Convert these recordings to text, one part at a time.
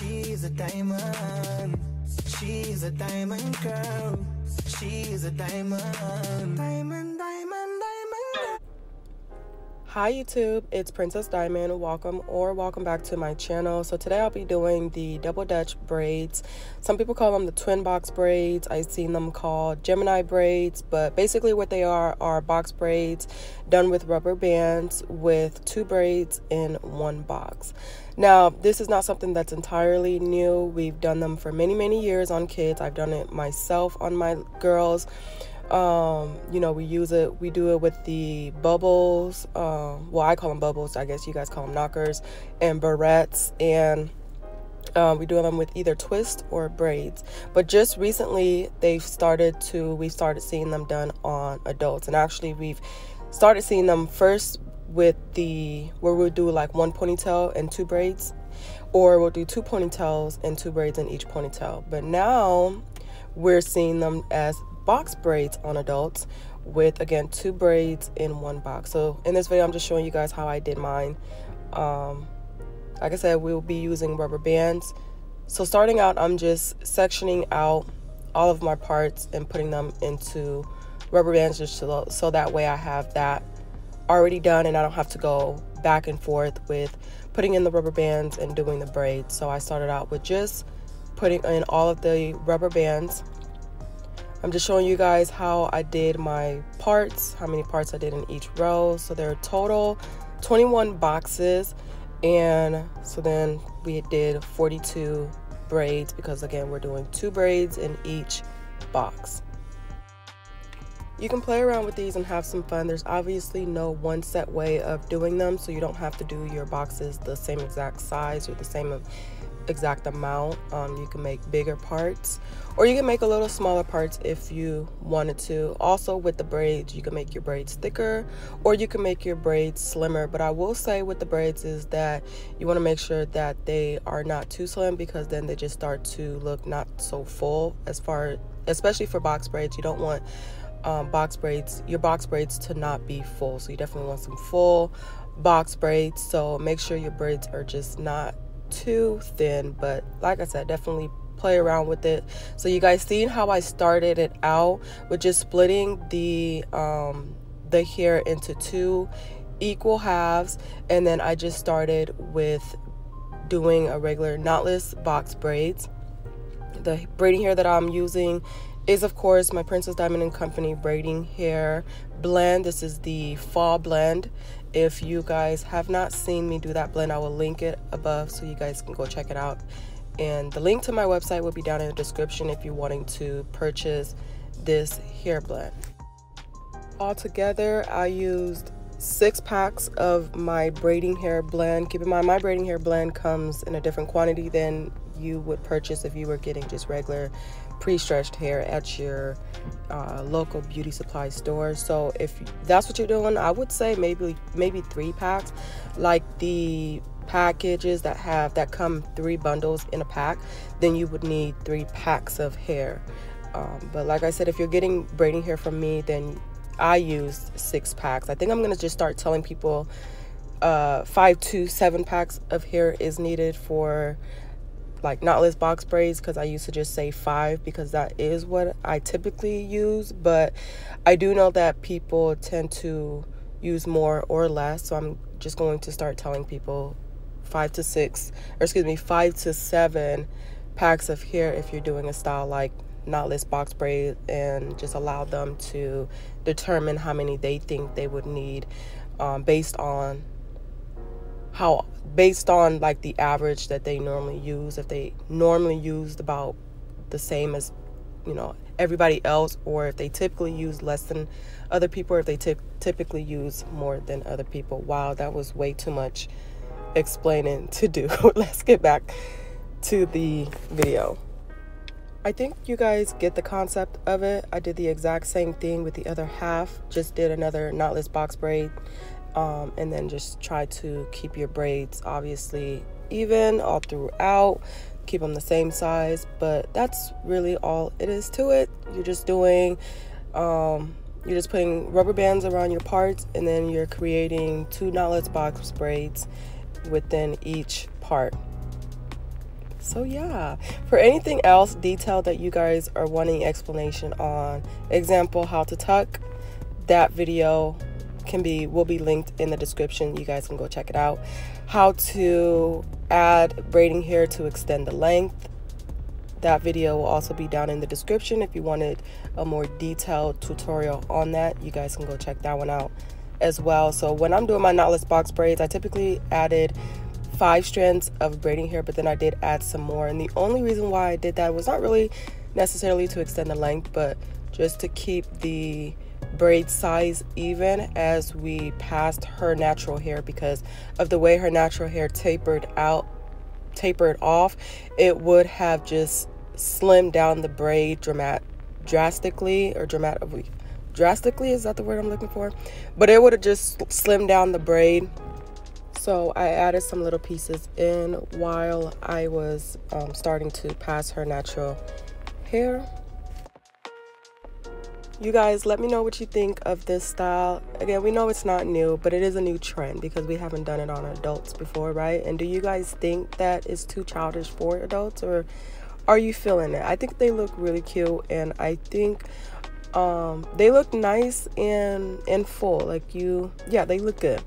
She's a diamond. She's a diamond girl. She's a diamond. Diamond, diamond, diamond. Hi YouTube, it's Princess Diamond. Welcome back to my channel. So today I'll be doing the double Dutch braids. Some people call them the twin box braids. I've seen them called Gemini braids, but basically what they are box braids done with rubber bands with 2 braids in 1 box. Now, this is not something that's entirely new. We've done them for many years on kids. I've done it myself on my girls. You know, we do it with the bubbles, well, I call them bubbles, I guess you guys call them knockers, and barrettes, and we do them with either twist or braids. But just recently we started seeing them done on adults, and actually we've started seeing them first with where we'll do like 1 ponytail and 2 braids, or we'll do 2 ponytails and 2 braids in each ponytail. But now we're seeing them as box braids on adults with, again, 2 braids in 1 box. So in this video I'm just showing you guys how I did mine. Like I said, we'll be using rubber bands. So starting out, I'm just sectioning out all of my parts and putting them into rubber bands just so that way I have that already done and I don't have to go back and forth with putting in the rubber bands and doing the braids. So I started out with just putting in all of the rubber bands. I'm just showing you guys how I did my parts, how many parts I did in each row. So there are total 21 boxes, and so then we did 42 braids because, again, we're doing 2 braids in each box. You can play around with these and have some fun. There's obviously no one set way of doing them, so you don't have to do your boxes the same exact size or the same exact amount. You can make bigger parts, or you can make a little smaller parts if you wanted to. Also with the braids, you can make your braids thicker or you can make your braids slimmer. But I will say with the braids is that you want to make sure that they are not too slim, because then they just start to look not so full. Especially for box braids, you don't want your box braids to not be full. So you definitely want some full box braids. So make sure your braids are just not too thin, but like I said, definitely play around with it. So you guys seen how I started it out with just splitting the hair into 2 equal halves, and then I just started with doing a regular knotless box braids. The braiding hair that I'm using is, of course, my Princess Diamond & Company braiding hair blend. This is the fall blend. If you guys have not seen me do that blend, I will link it above so you guys can go check it out. And the link to my website will be down in the description if you're wanting to purchase this hair blend. Altogether, I used 6 packs of my braiding hair blend. Keep in mind, my braiding hair blend comes in a different quantity than you would purchase if you were getting just regular pre-stretched hair at your local beauty supply store. So if that's what you're doing, I would say maybe 3 packs, like the packages that come 3 bundles in a pack, then you would need 3 packs of hair. But like I said, if you're getting braiding hair from me, then I used 6 packs. I think I'm gonna just start telling people 5 to 7 packs of hair is needed for like knotless box braids, because I used to just say 5 because that is what I typically use. But I do know that people tend to use more or less, so I'm just going to start telling people 5 to 7 packs of hair if you're doing a style like knotless box braid, and just allow them to determine how many they think they would need based on like the average that they normally use. If they normally used about the same as, you know, everybody else, or if they typically use less than other people, or if they typically use more than other people. Wow, that was way too much explaining to do. Let's get back to the video. I think you guys get the concept of it. I did the exact same thing with the other half, just did another knotless box braid. And then just try to keep your braids obviously even all throughout, keep them the same size. But that's really all it is to it. You're just doing you're just putting rubber bands around your parts, and then you're creating 2 knotless box braids within each part. So yeah, for anything else detailed that you guys are wanting explanation on, example how to tuck, that video will be linked in the description. You guys can go check it out. How to add braiding hair to extend the length, that video will also be down in the description. If you wanted a more detailed tutorial on that, you guys can go check that one out as well. So when I'm doing my knotless box braids, I typically added 5 strands of braiding hair, but then I did add some more, and the only reason why I did that was not really necessarily to extend the length, but just to keep the braid size even as we passed her natural hair. Because of the way her natural hair tapered off, it would have just slimmed down the braid drastically, is that the word I'm looking for? But it would have just slimmed down the braid. So I added some little pieces in while I was starting to pass her natural hair. You guys, let me know what you think of this style. Again, we know it's not new, but it is a new trend because we haven't done it on adults before, right? And do you guys think that it's too childish for adults, or are you feeling it? I think they look really cute, and I think they look nice in full. They look good.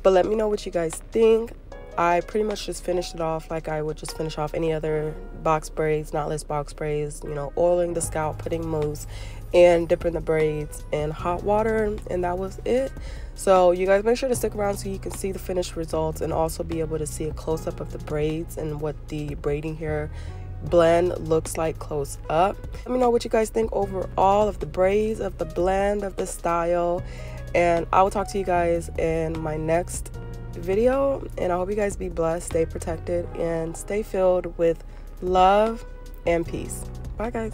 But let me know what you guys think. I pretty much just finished it off like I would just finish off any other box braids, knotless box braids, oiling the scalp, putting mousse, and dipping the braids in hot water, and that was it. So you guys make sure to stick around so you can see the finished results and also be able to see a close-up of the braids and what the braiding hair blend looks like close up. Let me know what you guys think overall of the braids, of the blend, of the style, and I will talk to you guys in my next video. And I hope you guys be blessed, stay protected, and stay filled with love and peace. Bye guys.